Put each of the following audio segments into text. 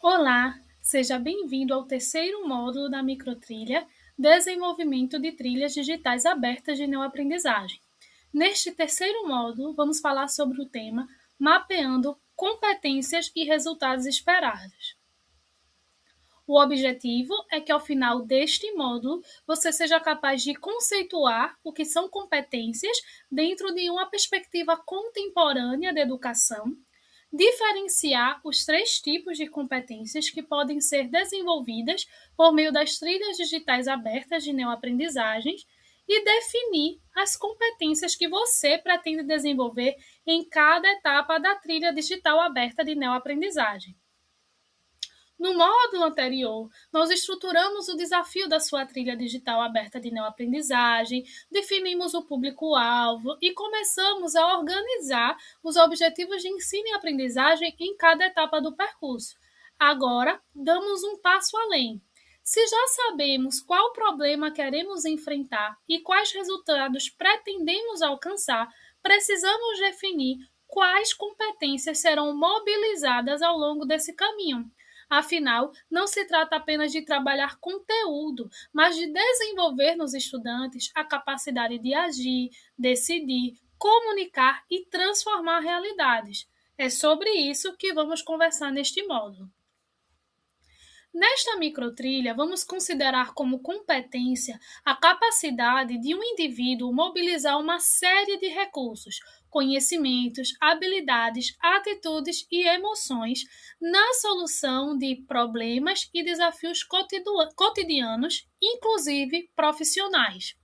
Olá, seja bem-vindo ao terceiro módulo da microtrilha Desenvolvimento de Trilhas Digitais Abertas de Neoaprendizagem. Neste terceiro módulo, vamos falar sobre o tema Mapeando competências e resultados esperados. O objetivo é que, ao final deste módulo, você seja capaz de conceituar o que são competências dentro de uma perspectiva contemporânea da educação, diferenciar os três tipos de competências que podem ser desenvolvidas por meio das trilhas digitais abertas de neoaprendizagens e definir as competências que você pretende desenvolver em cada etapa da trilha digital aberta de neoaprendizagem. No módulo anterior, nós estruturamos o desafio da sua trilha digital aberta de neoaprendizagem, definimos o público-alvo e começamos a organizar os objetivos de ensino e aprendizagem em cada etapa do percurso. Agora, damos um passo além. Se já sabemos qual problema queremos enfrentar e quais resultados pretendemos alcançar, precisamos definir quais competências serão mobilizadas ao longo desse caminho. Afinal, não se trata apenas de trabalhar conteúdo, mas de desenvolver nos estudantes a capacidade de agir, decidir, comunicar e transformar realidades. É sobre isso que vamos conversar neste módulo. Nesta microtrilha, vamos considerar como competência a capacidade de um indivíduo mobilizar uma série de recursos, conhecimentos, habilidades, atitudes e emoções na solução de problemas e desafios cotidianos, inclusive profissionais.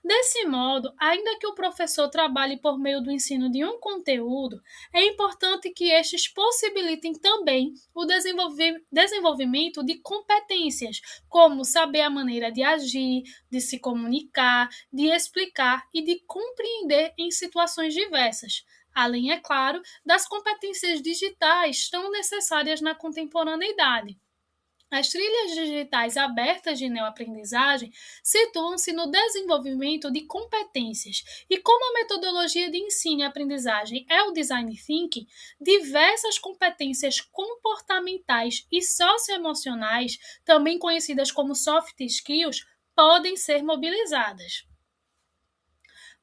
Desse modo, ainda que o professor trabalhe por meio do ensino de um conteúdo, é importante que estes possibilitem também o desenvolvimento de competências, como saber a maneira de agir, de se comunicar, de explicar e de compreender em situações diversas. Além, é claro, das competências digitais tão necessárias na contemporaneidade. As trilhas digitais abertas de neoaprendizagem situam-se no desenvolvimento de competências e, como a metodologia de ensino e aprendizagem é o Design Thinking, diversas competências comportamentais e socioemocionais, também conhecidas como soft skills, podem ser mobilizadas.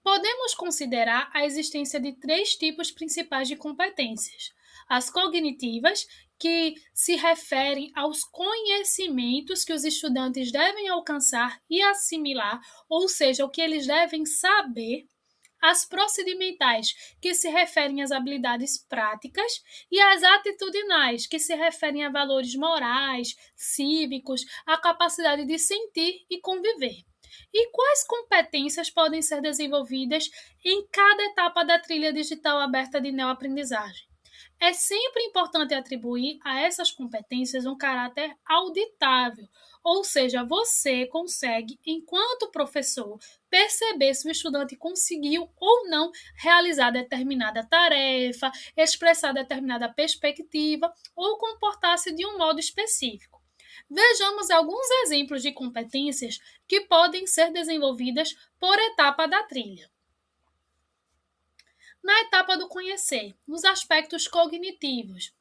Podemos considerar a existência de três tipos principais de competências: as cognitivas, que se referem aos conhecimentos que os estudantes devem alcançar e assimilar, ou seja, o que eles devem saber; as procedimentais, que se referem às habilidades práticas; e as atitudinais, que se referem a valores morais, cívicos, a capacidade de sentir e conviver. E quais competências podem ser desenvolvidas em cada etapa da trilha digital aberta de neoaprendizagem? É sempre importante atribuir a essas competências um caráter auditável, ou seja, você consegue, enquanto professor, perceber se o estudante conseguiu ou não realizar determinada tarefa, expressar determinada perspectiva ou comportar-se de um modo específico. Vejamos alguns exemplos de competências que podem ser desenvolvidas por etapa da trilha. Na etapa do conhecer, nos aspectos cognitivos,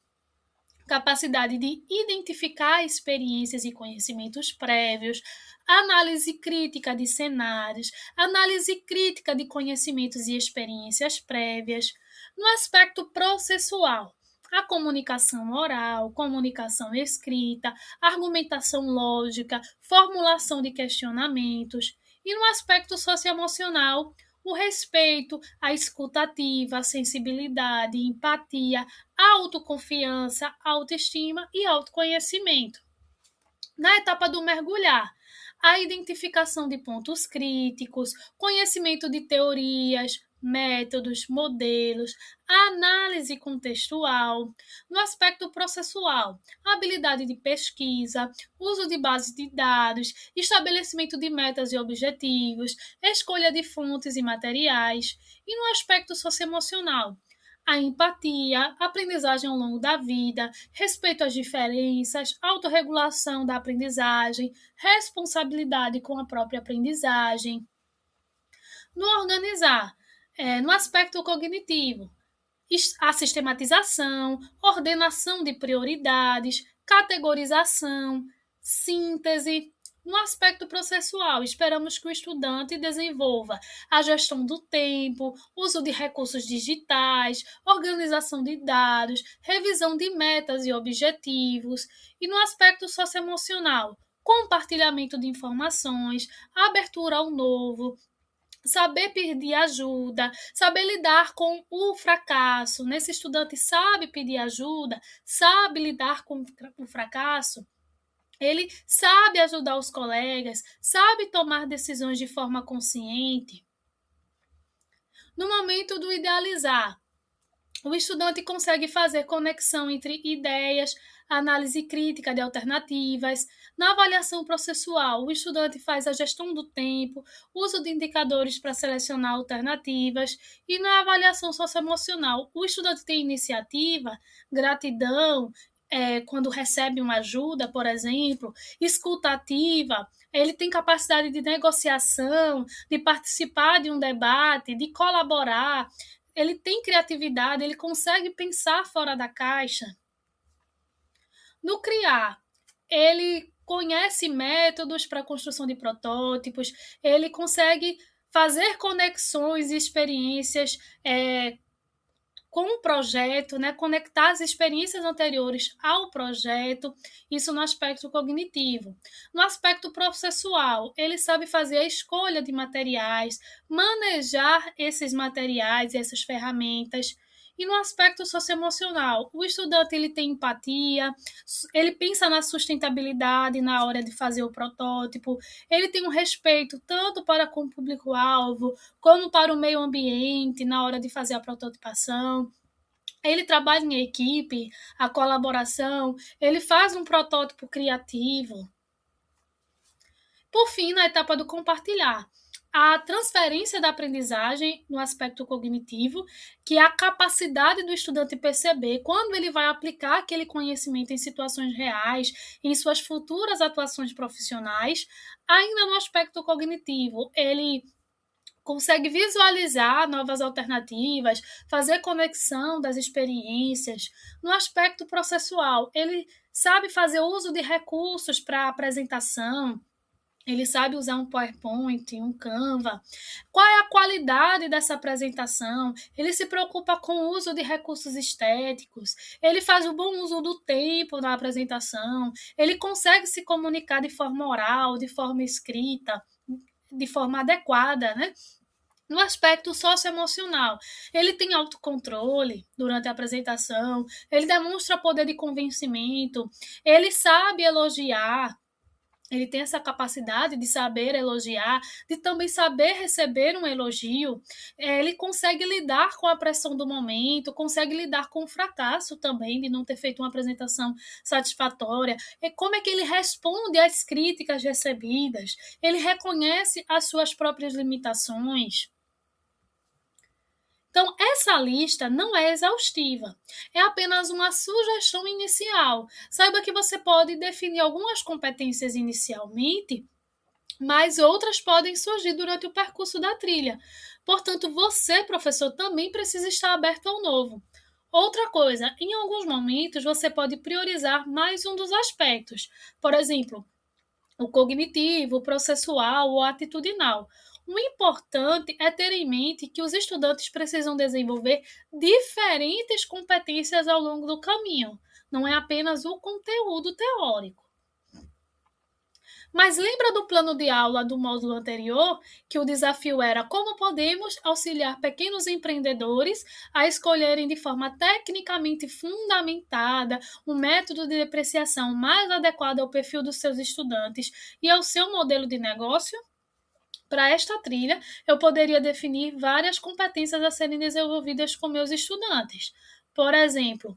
capacidade de identificar experiências e conhecimentos prévios, análise crítica de cenários, análise crítica de conhecimentos e experiências prévias. No aspecto processual, a comunicação oral, comunicação escrita, argumentação lógica, formulação de questionamentos. E no aspecto socioemocional, o respeito, a escuta ativa, a sensibilidade, empatia, autoconfiança, autoestima e autoconhecimento. Na etapa do mergulhar, a identificação de pontos críticos, conhecimento de teorias, métodos, modelos, a análise contextual. No aspecto processual, a habilidade de pesquisa, uso de bases de dados, estabelecimento de metas e objetivos, escolha de fontes e materiais. E no aspecto socioemocional, a empatia, aprendizagem ao longo da vida, respeito às diferenças, autorregulação da aprendizagem, responsabilidade com a própria aprendizagem. No organizar, no aspecto cognitivo, a sistematização, ordenação de prioridades, categorização, síntese. No aspecto processual, esperamos que o estudante desenvolva a gestão do tempo, uso de recursos digitais, organização de dados, revisão de metas e objetivos. E no aspecto socioemocional, compartilhamento de informações, abertura ao novo, saber pedir ajuda, saber lidar com o fracasso. Nesse estudante sabe pedir ajuda, sabe lidar com o fracasso, ele sabe ajudar os colegas, sabe tomar decisões de forma consciente. No momento do idealizar, o estudante consegue fazer conexão entre ideias, análise crítica de alternativas. Na avaliação processual, o estudante faz a gestão do tempo, uso de indicadores para selecionar alternativas. E na avaliação socioemocional, o estudante tem iniciativa, gratidão, quando recebe uma ajuda, por exemplo, escuta ativa, ele tem capacidade de negociação, de participar de um debate, de colaborar, ele tem criatividade, ele consegue pensar fora da caixa. No criar, ele conhece métodos para a construção de protótipos, ele consegue fazer conexões e experiências com o projeto, né, conectar as experiências anteriores ao projeto, isso no aspecto cognitivo. No aspecto processual, ele sabe fazer a escolha de materiais, manejar esses materiais e essas ferramentas. E no aspecto socioemocional, o estudante ele tem empatia, ele pensa na sustentabilidade na hora de fazer o protótipo, ele tem um respeito tanto para com o público-alvo, como para o meio ambiente na hora de fazer a prototipação. Ele trabalha em equipe, a colaboração, ele faz um protótipo criativo. Por fim, na etapa do compartilhar, a transferência da aprendizagem no aspecto cognitivo, que é a capacidade do estudante perceber quando ele vai aplicar aquele conhecimento em situações reais, em suas futuras atuações profissionais. Ainda no aspecto cognitivo, ele consegue visualizar novas alternativas, fazer conexão das experiências. No aspecto processual, ele sabe fazer uso de recursos para apresentação, ele sabe usar um PowerPoint, um Canva. Qual é a qualidade dessa apresentação? Ele se preocupa com o uso de recursos estéticos. Ele faz o bom uso do tempo na apresentação. Ele consegue se comunicar de forma oral, de forma escrita, de forma adequada, né? No aspecto socioemocional, ele tem autocontrole durante a apresentação, ele demonstra poder de convencimento, ele sabe elogiar, ele tem essa capacidade de saber elogiar, de também saber receber um elogio. Ele consegue lidar com a pressão do momento, consegue lidar com o fracasso também de não ter feito uma apresentação satisfatória. E como é que ele responde às críticas recebidas? Ele reconhece as suas próprias limitações. Então, essa lista não é exaustiva, é apenas uma sugestão inicial. Saiba que você pode definir algumas competências inicialmente, mas outras podem surgir durante o percurso da trilha. Portanto, você, professor, também precisa estar aberto ao novo. Outra coisa, em alguns momentos você pode priorizar mais um dos aspectos. Por exemplo, o cognitivo, o processual ou atitudinal. O importante é ter em mente que os estudantes precisam desenvolver diferentes competências ao longo do caminho, não é apenas o conteúdo teórico. Mas lembra do plano de aula do módulo anterior, que o desafio era como podemos auxiliar pequenos empreendedores a escolherem de forma tecnicamente fundamentada um método de depreciação mais adequado ao perfil dos seus estudantes e ao seu modelo de negócio? Para esta trilha, eu poderia definir várias competências a serem desenvolvidas com meus estudantes. Por exemplo,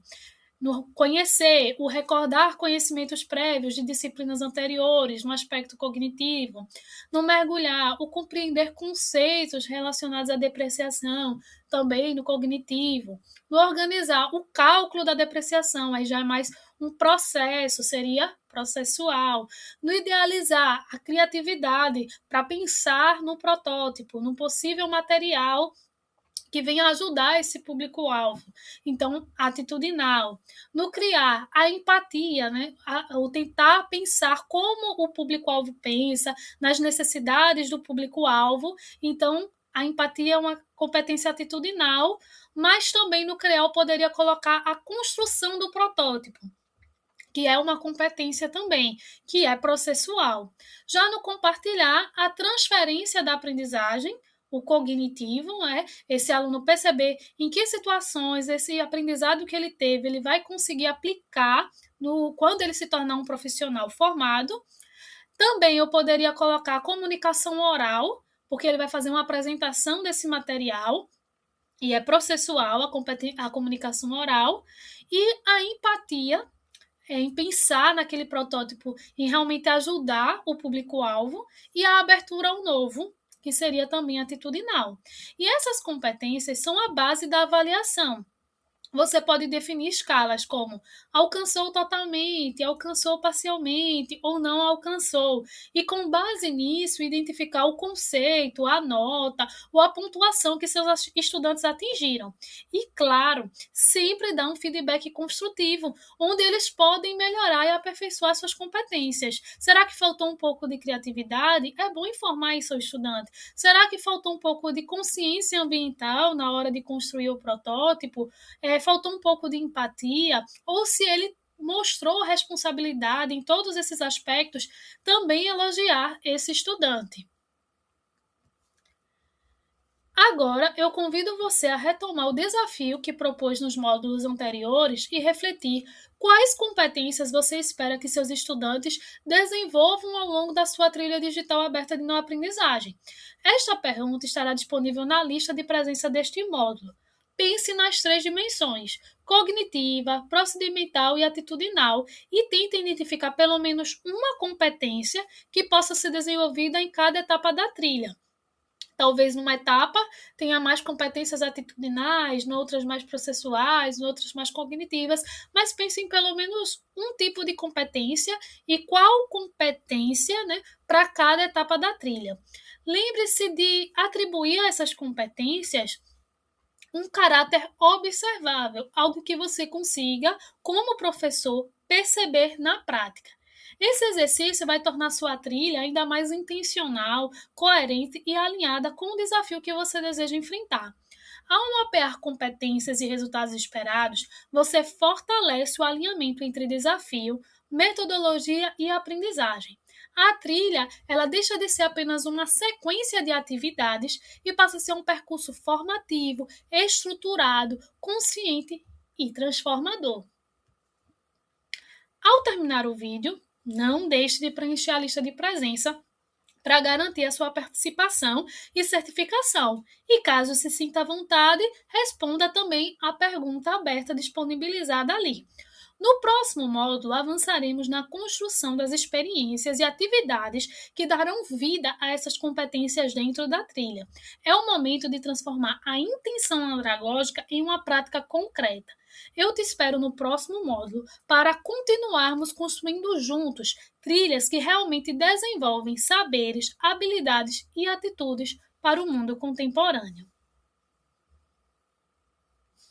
no conhecer, o recordar conhecimentos prévios de disciplinas anteriores no aspecto cognitivo, no mergulhar, o compreender conceitos relacionados à depreciação, também no cognitivo, no organizar, o cálculo da depreciação, aí já é mais um processo, seria processual, no idealizar, a criatividade para pensar no protótipo, no possível material que venha ajudar esse público-alvo. Então, atitudinal. No criar a empatia, né? O tentar pensar como o público-alvo pensa, nas necessidades do público-alvo. Então, a empatia é uma competência atitudinal, mas também no criar eu poderia colocar a construção do protótipo, que é uma competência também, que é processual. Já no compartilhar, a transferência da aprendizagem, o cognitivo, esse aluno perceber em que situações esse aprendizado que ele teve, ele vai conseguir aplicar quando ele se tornar um profissional formado. Também eu poderia colocar a comunicação oral, porque ele vai fazer uma apresentação desse material, e é processual a comunicação oral, e a empatia, em pensar naquele protótipo, em realmente ajudar o público-alvo, e a abertura ao novo, que seria também atitudinal. E essas competências são a base da avaliação. Você pode definir escalas como alcançou totalmente, alcançou parcialmente ou não alcançou. E com base nisso, identificar o conceito, a nota ou a pontuação que seus estudantes atingiram. E, claro, sempre dar um feedback construtivo, onde eles podem melhorar e aperfeiçoar suas competências. Será que faltou um pouco de criatividade? É bom informar isso ao estudante. Será que faltou um pouco de consciência ambiental na hora de construir o protótipo? Faltou um pouco de empatia, ou se ele mostrou responsabilidade em todos esses aspectos, também elogiar esse estudante. Agora, eu convido você a retomar o desafio que propôs nos módulos anteriores e refletir quais competências você espera que seus estudantes desenvolvam ao longo da sua trilha digital aberta de não aprendizagem. Esta pergunta estará disponível na lista de presença deste módulo. Pense nas 3 dimensões, cognitiva, procedimental e atitudinal, e tente identificar pelo menos uma competência que possa ser desenvolvida em cada etapa da trilha. Talvez numa etapa tenha mais competências atitudinais, noutras mais processuais, noutras mais cognitivas, mas pense em pelo menos um tipo de competência e qual competência, para cada etapa da trilha. Lembre-se de atribuir a essas competências um caráter observável, algo que você consiga, como professor, perceber na prática. Esse exercício vai tornar sua trilha ainda mais intencional, coerente e alinhada com o desafio que você deseja enfrentar. Ao mapear competências e resultados esperados, você fortalece o alinhamento entre desafio, metodologia e aprendizagem. A trilha, ela deixa de ser apenas uma sequência de atividades e passa a ser um percurso formativo, estruturado, consciente e transformador. Ao terminar o vídeo, não deixe de preencher a lista de presença para garantir a sua participação e certificação. E caso se sinta à vontade, responda também a pergunta aberta disponibilizada ali. No próximo módulo, avançaremos na construção das experiências e atividades que darão vida a essas competências dentro da trilha. É o momento de transformar a intenção andragógica em uma prática concreta. Eu te espero no próximo módulo para continuarmos construindo juntos trilhas que realmente desenvolvem saberes, habilidades e atitudes para o mundo contemporâneo.